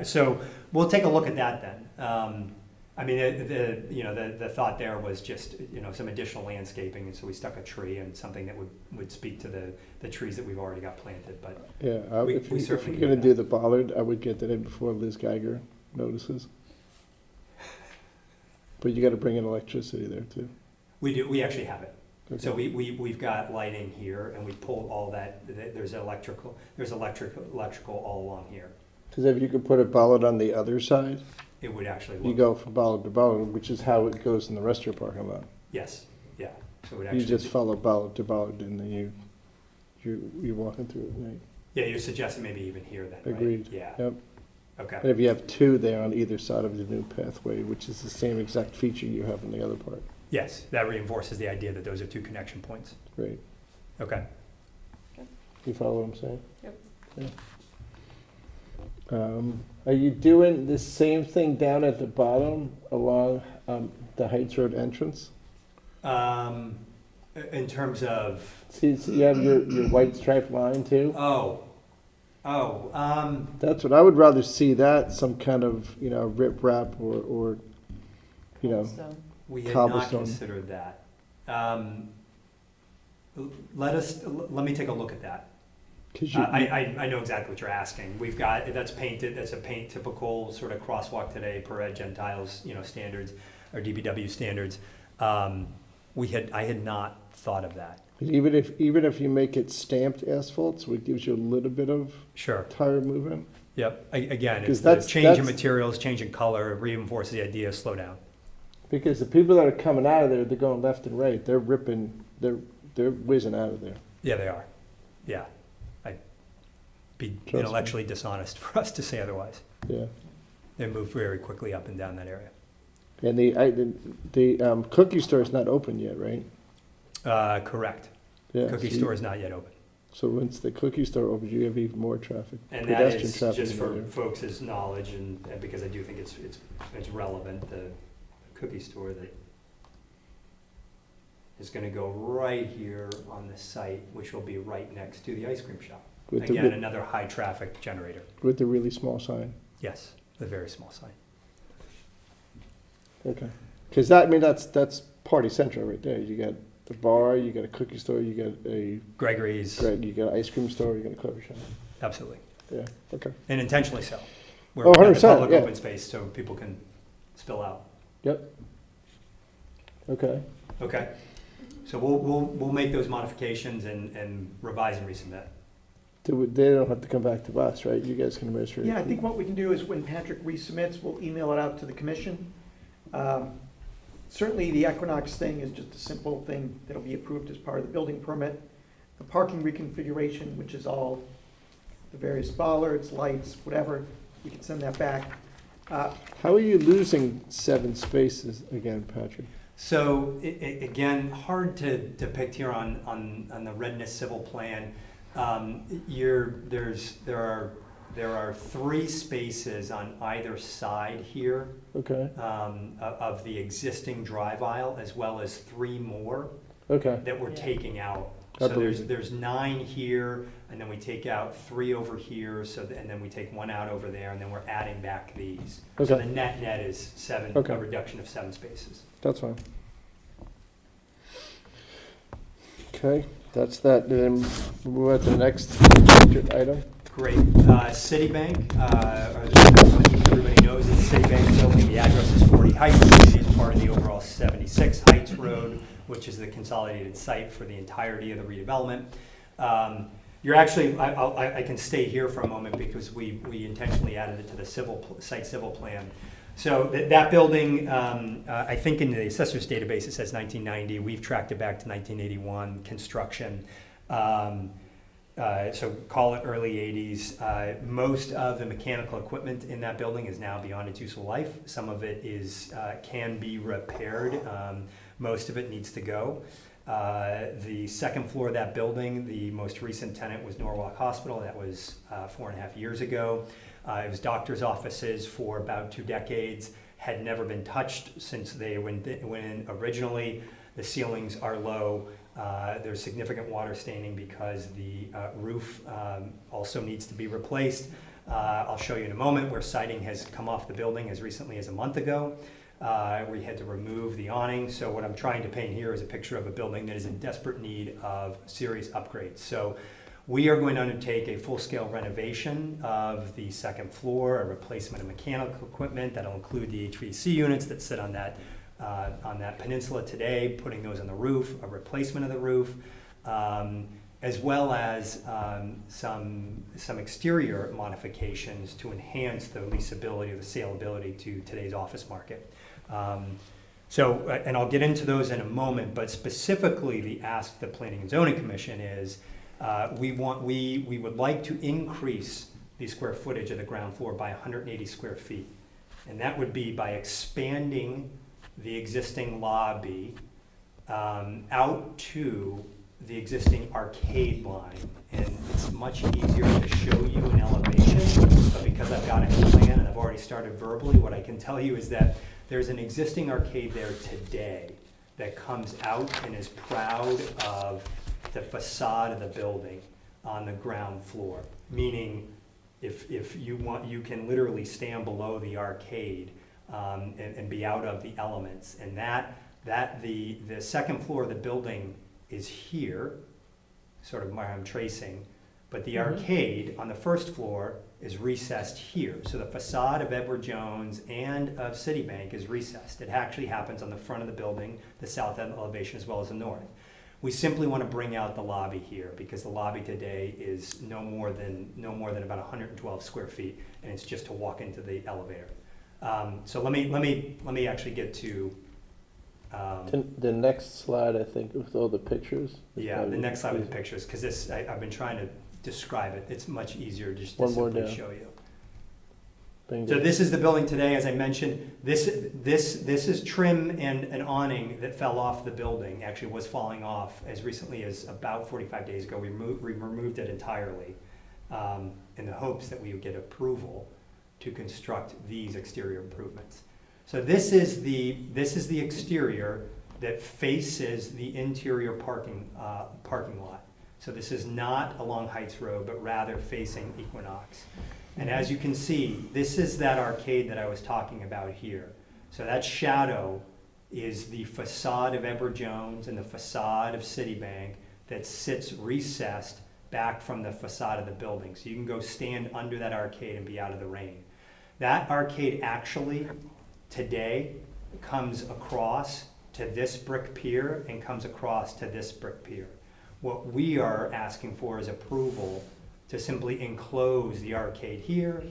So we'll take a look at that then. I mean, the thought there was just, some additional landscaping, and so we stuck a tree and something that would speak to the trees that we've already got planted, but Yeah, We if certainly you're can gonna do do the bollard, I would get that in before Liz Geiger notices. But you gotta bring in electricity there too. we actually have it. Okay. So we've got lighting here, and we pulled all that, there's electrical all along here. Cause if you could put a bollard on the other side, It would actually you look, go from bollard to bollard, which is how it goes in the rest of your parking lot. yes, yeah. So it would You actually, just follow bollard to bollard and then you're walking through it at night. yeah, you're suggesting maybe even here then, right? Agreed. Yeah, Yep. okay. And if you have two there on either side of the new pathway, which is the same exact feature you have in the other part. Yes, that reinforces the idea that those are two connection points. Great. Okay. You follow what I'm saying? Yep. Yeah. Are you doing the same thing down at the bottom along the Heights Road entrance? In terms of, See, so you have your white striped line too? That's what I would rather see, that some kind of, rip wrap or Cobblestone. we had Cobblestone. not considered that. Let me take a look at that. 'cause you, I know exactly what you're asking. We've got, that's painted, that's a paint typical sort of crosswalk today per Ed Gentiles, standards, or DBW standards. I had not thought of that. even if you make it stamped asphalt, so it gives you a little bit of Sure. tire movement. Yep. Again, it's 'Cause the that's- change in that's- materials, change in color, reinforces the idea of slow down. Because the people that are coming out of there, they're going left and right. They're ripping, they're whizzing out of there. Yeah, they are. Yeah. I'd be Trust me. intellectually dishonest for us to say otherwise. Yeah. They move very quickly up and down that area. And the cookie store is not open yet, right? Correct. Yeah, Cookie so you- store is not yet open. So once the cookie store opens, you have even more traffic. And that pedestrian is traffic just in for there. folks' knowledge, and because I do think it's relevant, the cookie store that is gonna go right here on the site, which will be right next to the ice cream shop. With the, Again, another high-traffic generator. with the really small sign. Yes, a very small sign. Okay. Because that, I mean, that's party central right there. You got the bar, you got a cookie store, you got a, Gregory's, you got an ice cream store, you got a coffee shop. absolutely. Yeah, okay. And intentionally so. We're Oh, we're in 100%, public yeah. open space so people can spill out. Yep. Okay. Okay? So we'll make those modifications and revise and resubmit. They don't have to come back to us, right? You guys can administer it. Yeah, I think what we can do is when Patrick resubmits, we'll email it out to the commission. Certainly, the Equinox thing is just a simple thing that'll be approved as part of the building permit. The parking reconfiguration, which is all the various bollards, lights, whatever, we can send that back. How are you losing 7 spaces again, Patrick? So, again, hard to depict here on the Redness civil plan. There are 3 spaces on either side here Okay, of the existing drive aisle, as well as 3 more okay. that we're Yeah. taking out. I So believe it. there's 9 here, and then we take out 3 over here, and then we take 1 out over there, and then we're adding back these. So Okay. the net is 7, Okay. a reduction of 7 spaces. That's fine. Okay, that's that. Then we'll move on to the next item. Great. Citibank, everybody knows it's Citibank building. The address is 40 Heights, which is part of the overall 76 Heights Road, which is the consolidated site for the entirety of the redevelopment. You're actually, I can stay here for a moment because we intentionally added it to the site civil plan. So that building, I think in the assessor's database it says 1990. We've tracked it back to 1981 construction. So call it early 80s. Most of the mechanical equipment in that building is now beyond its useful life. Some of it can be repaired. Most of it needs to go. The second floor of that building, the most recent tenant was Norwalk Hospital. That was 4.5 years ago. It was doctor's offices for about 2 decades. Had never been touched since they went in originally. The ceilings are low. There's significant water staining because the roof also needs to be replaced. I'll show you in a moment where siding has come off the building as recently as a month ago. We had to remove the awning. So what I'm trying to paint here is a picture of a building that is in desperate need of serious upgrades. So we are going to undertake a full-scale renovation of the second floor, a replacement of mechanical equipment that'll include the HVAC units that sit on that peninsula today, putting those on the roof, a replacement of the roof, as well as some exterior modifications to enhance the leasability or the saleability to today's office market. And I'll get into those in a moment, but specifically the ask of the Planning and Zoning Commission is we would like to increase the square footage of the ground floor by 180 square feet. And that would be by expanding the existing lobby out to the existing arcade line. And it's much easier to show you an elevation, but because I've got a plan and I've already started verbally, what I can tell you is that there's an existing arcade there today that comes out and is proud of the facade of the building on the ground floor. Meaning, if you want, you can literally stand below the arcade and be out of the elements. And the second floor of the building is here, sort of where I'm tracing, but the arcade on the first floor is recessed here. So the facade of Edward Jones and of Citibank is recessed. It actually happens on the front of the building, the south elevation as well as the north. We simply want to bring out the lobby here because the lobby today is no more than about 112 square feet, and it's just to walk into the elevator. So let me actually get to The next slide, I think, with all the pictures. the next slide with the pictures, because I've been trying to describe it. It's much easier just to One more simply down. show you. So this is the building today, as I mentioned. This is trim and an awning that fell off the building, actually was falling off as recently as about 45 days ago. We removed it entirely in the hopes that we would get approval to construct these exterior improvements. So this is the exterior that faces the interior parking lot. So this is not along Heights Road, but rather facing Equinox. And as you can see, this is that arcade that I was talking about here. So that shadow is the facade of ADJOURN and the facade of Citibank that sits recessed back from the facade of the building. So you can go stand under that arcade and be out of the rain. That arcade actually today comes across to this brick pier and comes across to this brick pier. What we are asking for is approval to simply enclose the arcade here,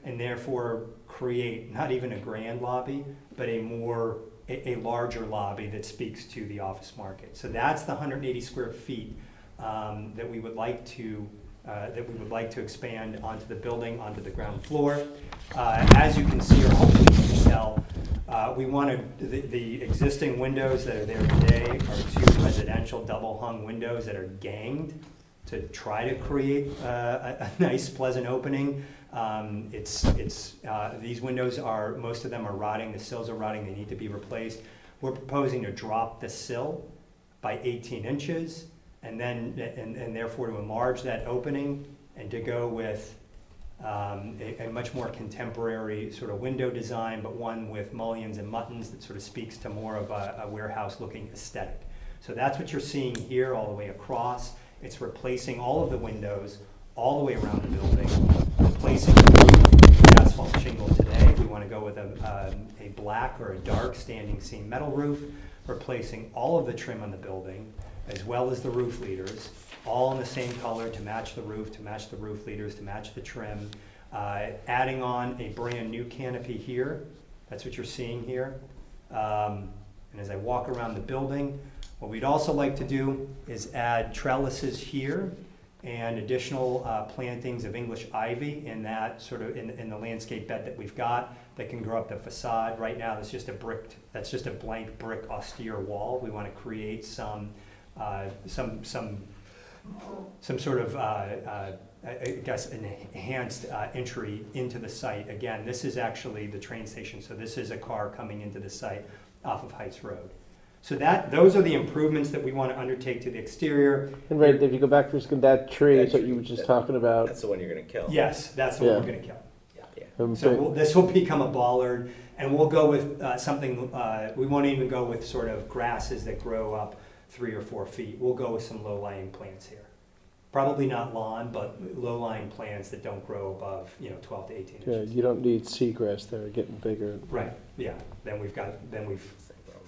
and therefore create not even a grand lobby, but a larger lobby that speaks to the office market. So that's the 180 square feet that we would like to expand onto the building, onto the ground floor. As you can see, or hopefully you can tell, we wanted the existing windows that are there today are 2 residential double hung windows that are ganged to try to create a nice pleasant opening. These windows are, most of them are rotting, the sills are rotting, they need to be replaced. We're proposing to drop the sill by 18 inches and therefore to enlarge that opening and to go with a much more contemporary sort of window design, but one with mullions and muttons that sort of speaks to more of a warehouse looking aesthetic. So that's what you're seeing here all the way across. It's replacing all of the windows all the way around the building, replacing the asphalt shingle today. We want to go with a black or a dark standing seam metal roof, replacing all of the trim on the building, as well as the roof leaders, all in the same color to match the roof, to match the roof leaders, to match the trim. Adding on a brand new canopy here. That's what you're seeing here. And as I walk around the building, what we'd also like to do is add trellises here and additional plantings of English ivy in that sort of in the landscape bed that we've got that can grow up the facade. Right now, that's just a blank brick austere wall. We want to create some sort of I guess enhanced entry into the site. Again, this is actually the train station, so this is a car coming into the site off of Heights Road. So those are the improvements that we want to undertake to the exterior. And right, if you go back for a second, that tree is what you were just talking about. That's the one you're going to kill. Yes, that's the one we're going to kill. Yeah. So this will become a bollard, and we'll go with something, we won't even go with sort of grasses that grow up 3 or 4 feet. We'll go with some low-lying plants here. Probably not lawn, but low-lying plants that don't grow above 12 to 18 inches. Yeah, you don't need seagrass there, getting bigger. Right, yeah, then we've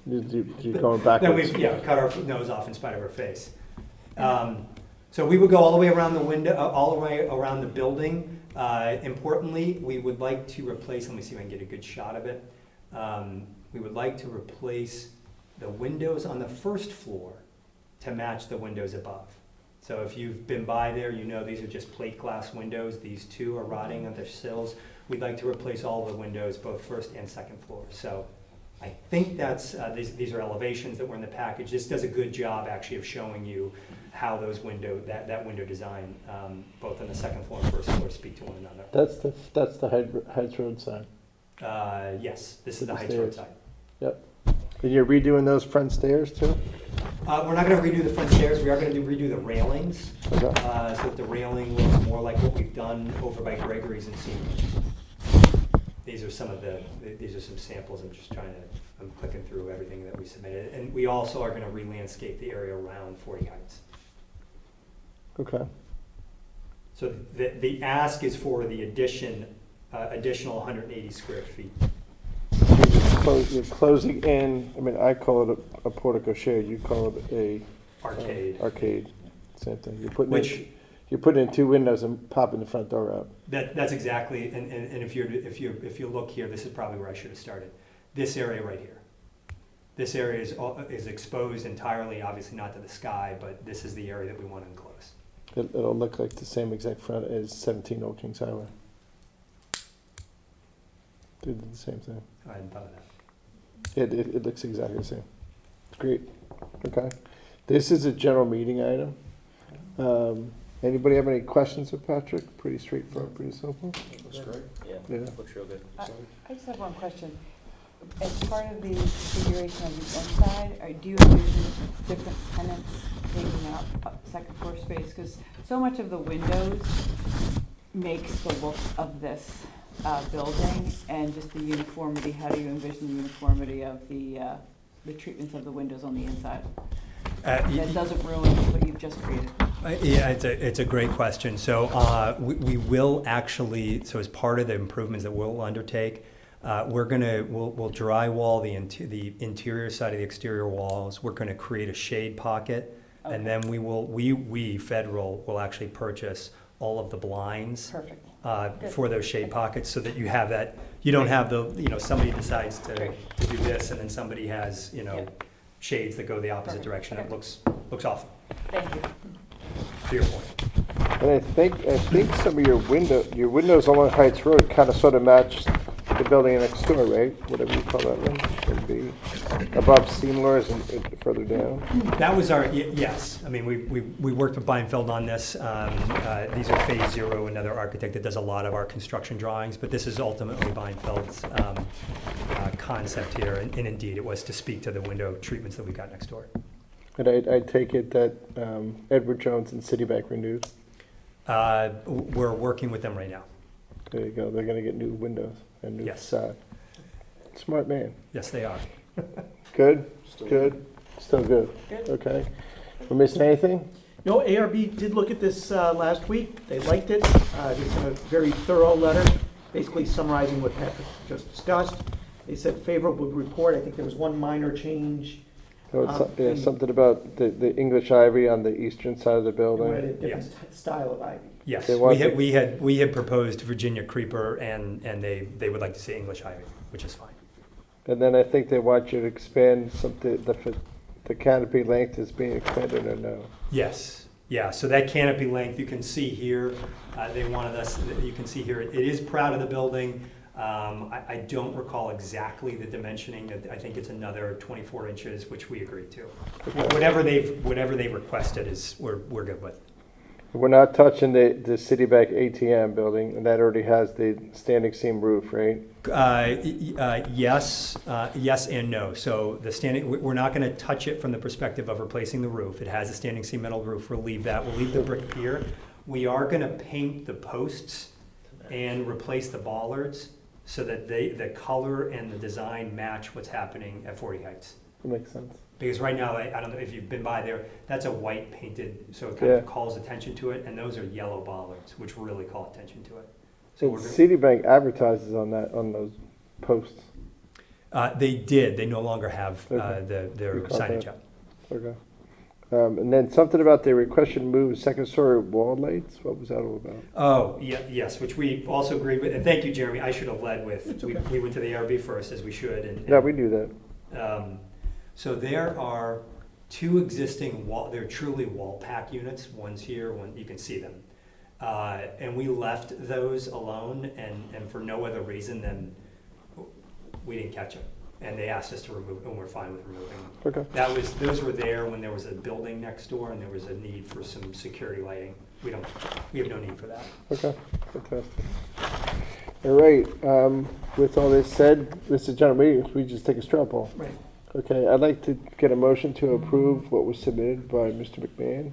You're going backwards. cut our nose off in spite of our face. So we would go all the way around the window, all the way around the building. Importantly, we would like to replace, let me see if I can get a good shot of it. We would like to replace the windows on the first floor to match the windows above. So if you've been by there, you know these are just plate glass windows. These 2 are rotting on their sills. We'd like to replace all the windows, both first and second floor. So I think that's, these are elevations that were in the package. This does a good job actually of showing you how those that window design, both on the second floor and first floor, speak to one another. That's the Heights Road side. Yes, this is the Heights Road side. Yep. And you're redoing those front stairs too? We're not going to redo the front stairs. We are going to redo the railings. Okay. So that the railing looks more like what we've done over by Gregory's and Seymour. These are some samples. I'm clicking through everything that we submitted. And we also are going to re-landscape the area around 40 Heights. Okay. So the ask is for the additional 180 square feet. You're closing in, I mean, I call it a portico shade, you call it a Arcade. Arcade, same thing. You're putting in 2 windows and popping the front door out. That's exactly, and if you look here, this is probably where I should have started. This area right here. This area is exposed entirely, obviously not to the sky, but this is the area that we want to enclose. It'll look like the same exact front as 17 Old Kings Highway. They did the same thing. I hadn't thought of that. It looks exactly the same. Great, okay. This is a general meeting item. Anybody have any questions of Patrick? Pretty straightforward, pretty simple. Looks great. Yeah. Looks real good. I just have one question. As part of the configuration of the inside, do you envision different tenants taking up second floor space? Because so much of the windows makes the look of this building, and just the uniformity. How do you envision the uniformity of the treatments of the windows on the inside? That doesn't ruin what you've just created. Yeah, it's a great question. So we will actually, so as part of the improvements that we'll undertake, we'll drywall the interior side of the exterior walls. We're going to create a shade pocket, Okay. and then we Federal will actually purchase all of the blinds. Perfect. For those shade pockets, so that you have that, you don't have somebody decides to do this, and then somebody has, Yeah. shades that go the opposite Perfect. direction. Okay. It looks awful, Thank you. to your point. And I think some of your windows along Heights Road kind of sort of match the building next door, right? Whatever you call that one, would be above Seymour's and further down. That was our, yes. I mean, we worked with Beinfeld on this. These are Phase Zero, another architect that does a lot of our construction drawings, but this is ultimately Beinfeld's concept here. And indeed, it was to speak to the window treatments that we got next door. And I take it that Edward Jones and Citibank renewed. We're working with them right now. There you go. They're going to get new windows and new Yes. facade. Smart man. Yes, they are. Good. Still Good. Still good. Good. Okay. We're missing anything? No, ARB did look at this last week. They liked it. They sent a very thorough letter, basically summarizing what Patrick just discussed. They said favorable report. I think there was one minor change. Yeah, something about the English ivy on the eastern side of the They wanted a building. different style of ivy. Yes, They want we had proposed Virginia creeper, and they would like to see English ivy, which is fine. And then I think they want you to expand something, the canopy length is being expanded or no? Yes, yeah, so that canopy length, you can see here, they wanted us, you can see here, it is proud of the building. I don't recall exactly the dimensioning, I think it's another 24 inches, which we agreed to. Whatever they've requested is, we're good with. We're not touching the Citibank ATM building, and that already has the standing seam roof, right? Yes and no. So we're not going to touch it from the perspective of replacing the roof. It has a standing seam metal roof. We'll leave that. We'll leave the brick here. We are going to paint the posts and replace the bollards so that the color and the design match what's happening at 40 Heights. That makes sense. Because right now, I don't know if you've been by there, that's a white painted, so it kind of calls attention to it, and those are yellow bollards, which really call attention to it. So And Citibank advertises on those posts. they did. They no longer have Okay. their We caught signage that. up. Okay. And then something about the request to move second story wall lights. What was that all about? Oh, yeah, yes, which we also agreed with. And thank you, Jeremy. I should have led with. We went to the ARB first, as we should. And Yeah, we knew that. so there are two existing they're truly wall pack units. One's here, one you can see them. And we left those alone, and for no other reason than we didn't catch them. And they asked us to remove them, and we're fine with removing them. Okay. Those were there when there was a building next door and there was a need for some security lighting. We have no need for that. Okay. Fantastic. All right. With all this said, this is general meeting. We just take a straw poll. Right. Okay. I'd like to get a motion to approve what was submitted by Mr. McMahon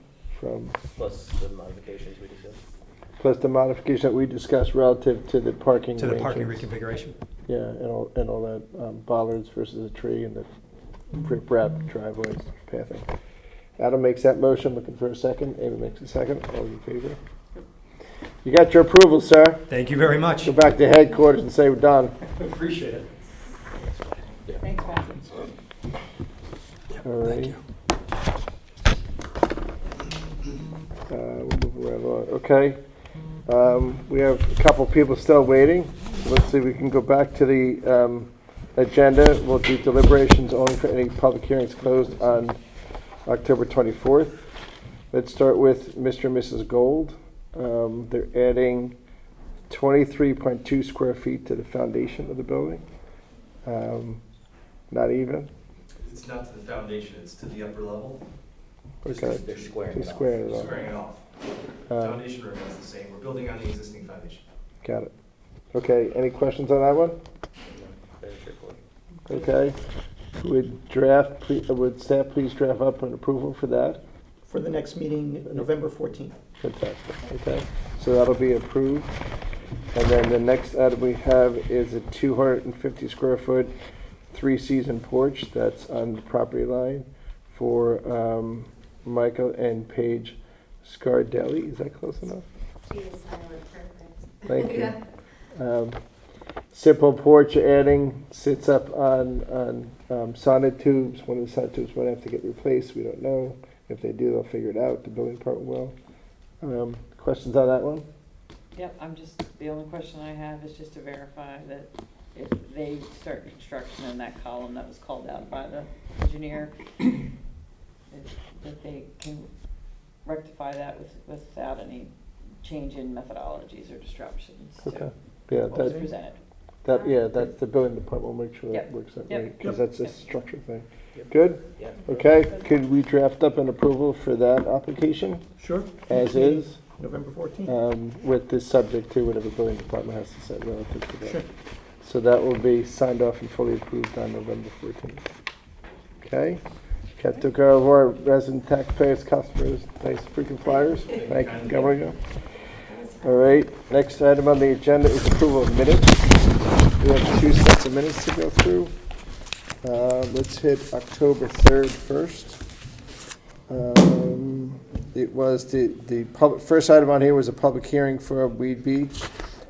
Plus the modifications we discussed. plus the modification that we discussed relative to the parking. To the parking arrangements. reconfiguration. Yeah, and all that bollards versus a tree and the rip-wrap driveways pathing. Adam makes that motion, looking for a second. Amy makes a second. All in favor? You got your approval, sir. Thank you very much. Go back to headquarters and say we're done. Appreciate it. Thanks, Patrick. All right. We'll move right along. Okay. We have a couple people still waiting. Let's see if we can go back to the agenda. We'll do deliberations only for any public hearings closed on October 24th. Let's start with Mr. and Mrs. Gold. They're adding 23.2 square feet to the foundation of the building. Not even, It's not to the foundation, it's to the upper level. okay. They're squaring Just it off. squaring it We're off. squaring it off. Foundation remains the same. We're building on the existing foundation. Got it. Okay, any questions on that one? Very straightforward. Okay. Would staff please draft up an approval for that? For the next meeting, November 14th. Fantastic, okay. So that'll be approved. And then the next item we have is a 250 square foot, 3-season porch that's on the property line for Michael and Paige Scardigli. Is that close enough? She is silent, perfect. Thank you. Simple porch adding, sits up on sonotubes. One of the sonotubes might have to get replaced. We don't know. If they do, they'll figure it out. The building department will. Questions on that one? Yep, the only question I have is just to verify that if they start construction in that column that was called out by the engineer, that they can rectify that without any change in methodologies or disruptions to Okay. Yeah, what was that, presented. that's the building department will make sure that Yep. works out Yep. right, because Yep. that's a structure thing. Yep. Good? Yeah. Okay, could we draft up an approval for that application Sure. as is, November 14th. with this subject to whatever building department has to set relative to that? Sure. So that will be signed off and fully approved on November 14th. Okay? Took care of our resident taxpayers, customers, nice freaking flyers. Thank you, Governor. All right, next item on the agenda is approval of minutes. We have 2 sets of minutes to go through. Let's hit October 3rd first. It was the public, first item on here was a public hearing for Weed Beach.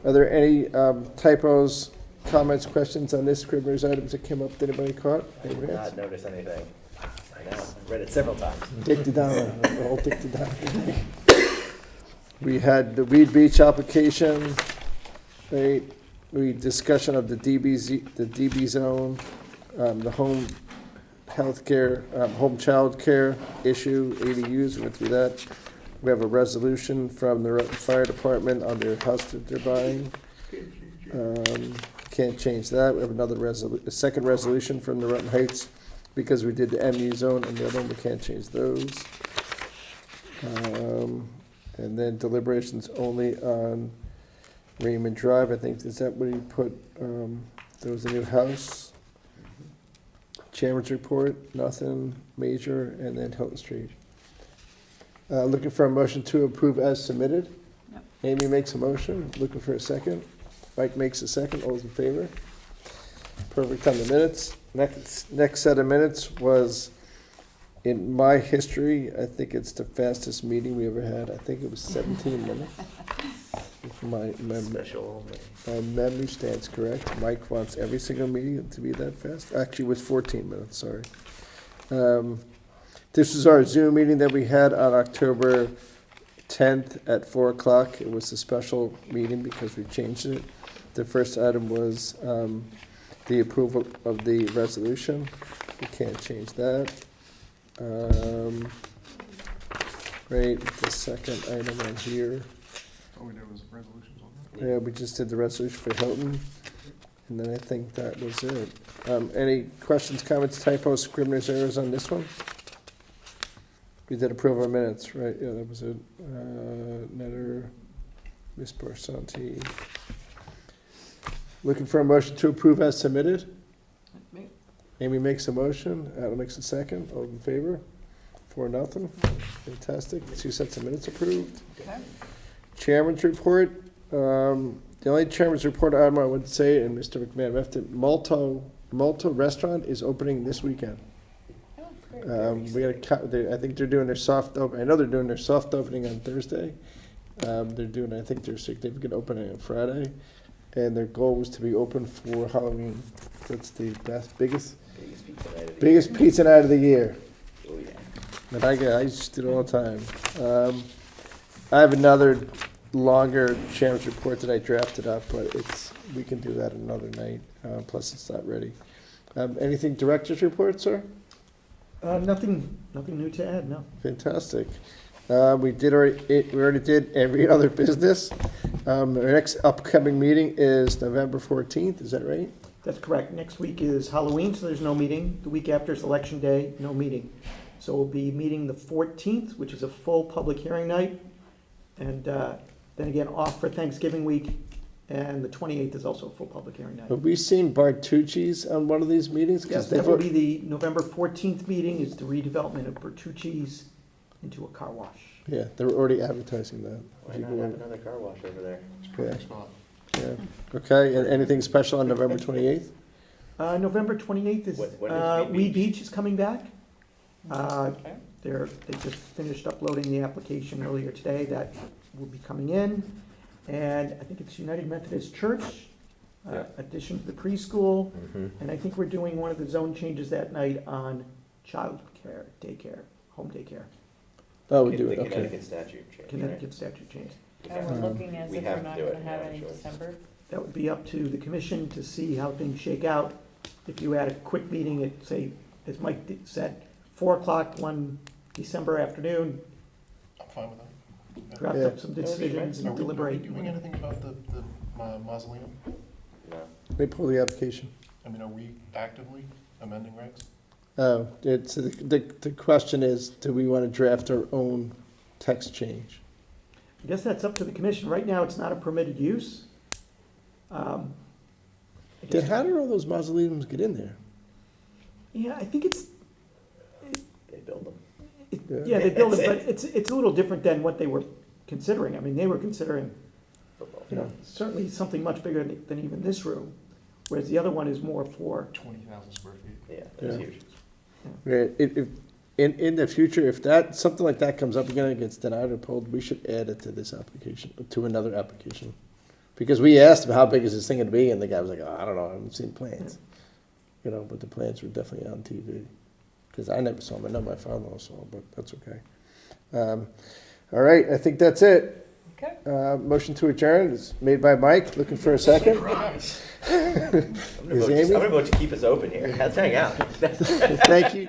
Are there any typos, comments, questions on this Scribner's items that came up that anybody caught? I did not notice anything. I know, I've read it several times. Dicted down, all dicted down. We had the Weed Beach application, right? We discussion of the DB zone, the home healthcare, home child care issue, ADUs, we went through that. We have a resolution from the Rutland Fire Department on their house that they're buying. Can't change that. We have a second resolution from the Rutland Heights because we did the MU zone and the other one, we can't change those. And then deliberations only on Raymond Drive, I think, is that what you put, there was a new house? Chairman's report, nothing major, and then Hilton Street. Looking for a motion to approve as submitted. Yep. Amy makes a motion, looking for a second. Mike makes a second, all those in favor? Perfect on the minutes. Next set of minutes was, in my history, I think it's the fastest meeting we ever had. I think it was 17 minutes. If Special. my memory stands correct. Mike wants every single meeting to be that fast. Actually, it was 14 minutes, sorry. This was our Zoom meeting that we had on October 10th at 4 o'clock. It was a special meeting because we changed it. The first item was the approval of the resolution. We can't change that. Right, the second item on here. All we did was resolutions on Yeah, we just did the resolution for Hilton, and then I think that was it. Any questions, comments, typos, scrivener's errors on this one? We did approve our minutes, right? Yeah, that was it. Netter, Ms. Barsanti. Looking for a motion to approve as submitted? Me. Amy makes a motion, Adam makes a second, all in favor? 4-0, fantastic, 2 sets of minutes approved. Okay. Chairman's report, the only chairman's report item I would say, and Mr. McMahon left it, Malto Restaurant is opening this weekend. Oh, great. I think they're doing their soft opening, I know they're doing their soft opening on Thursday. They're doing, I think, their significant opening on Friday. And their goal was to be open for Halloween. That's the biggest pizza night of the year. Oh, yeah. But I just do it all the time. I have another longer chairman's report that I drafted up, but we can do that another night. Plus, it's not ready. Anything director's report, sir? Nothing new to add, no. Fantastic. We already did every other business. Our next upcoming meeting is November 14th, is that right? That's correct. Next week is Halloween, so there's no meeting. The week after is Election Day, no meeting. So we'll be meeting the 14th, which is a full public hearing night. And then again, off for Thanksgiving week. And the 28th is also a full public hearing night. Have we seen Bartucci's on one of these meetings? 'Cause Yes, they've that will al- be the November 14th meeting, is the redevelopment of Bertucci's into a car wash. Yeah, they were already advertising that. Why not have another car wash over there? It's a perfect spot. Yeah. Okay, and anything special on November 28th? November 28th is, When is Weed Weed Beach? Beach is coming back. They just finished uploading the application earlier today. That will be coming in. And I think it's United Methodist Church, Yeah. addition to the preschool. Mm-hmm. And I think we're doing one of the zone changes that night on child care, daycare, home daycare, Oh, we do The it, okay. Connecticut statute change, right? Connecticut statute change. And we're looking as We if have we're to not do it, gonna have we have any a choice. December. That would be up to the commission to see how things shake out. If you had a quick meeting at, say, as Mike said, 4 o'clock one December afternoon, I'm fine with that. draft Yeah. up some decisions Are and we deliberate. doing anything about the mausoleum? No. Let me pull the application. I mean, are we actively amending regs? Oh, it's, the question is, do we want to draft our own text change? I guess that's up to the commission. Right now, it's not a permitted use. I Then guess- how did all those mausoleums get in there? Yeah, I think it's, They build them. yeah, they build it, but it's a little different than what they were considering. I mean, they were considering, Football. you know, certainly something much bigger than even this room, whereas the other one is more for, 20,000 square feet. Yeah, that's Yeah. huge. Yeah, if, in the future, if something like that comes up again and gets denied or pulled, we should add it to this application, to another application. Because we asked him, how big is this thing gonna be, and the guy was like, oh, I don't know, I haven't seen plans. You know, but the plans were definitely on TV, because I never saw them, I know my father-in-law saw them, but that's okay. All right, I think that's it. Okay. Motion to adjourn is made by Mike, looking for a second. I'm Is Amy? gonna vote to keep us open here. Let's hang out. Thank you.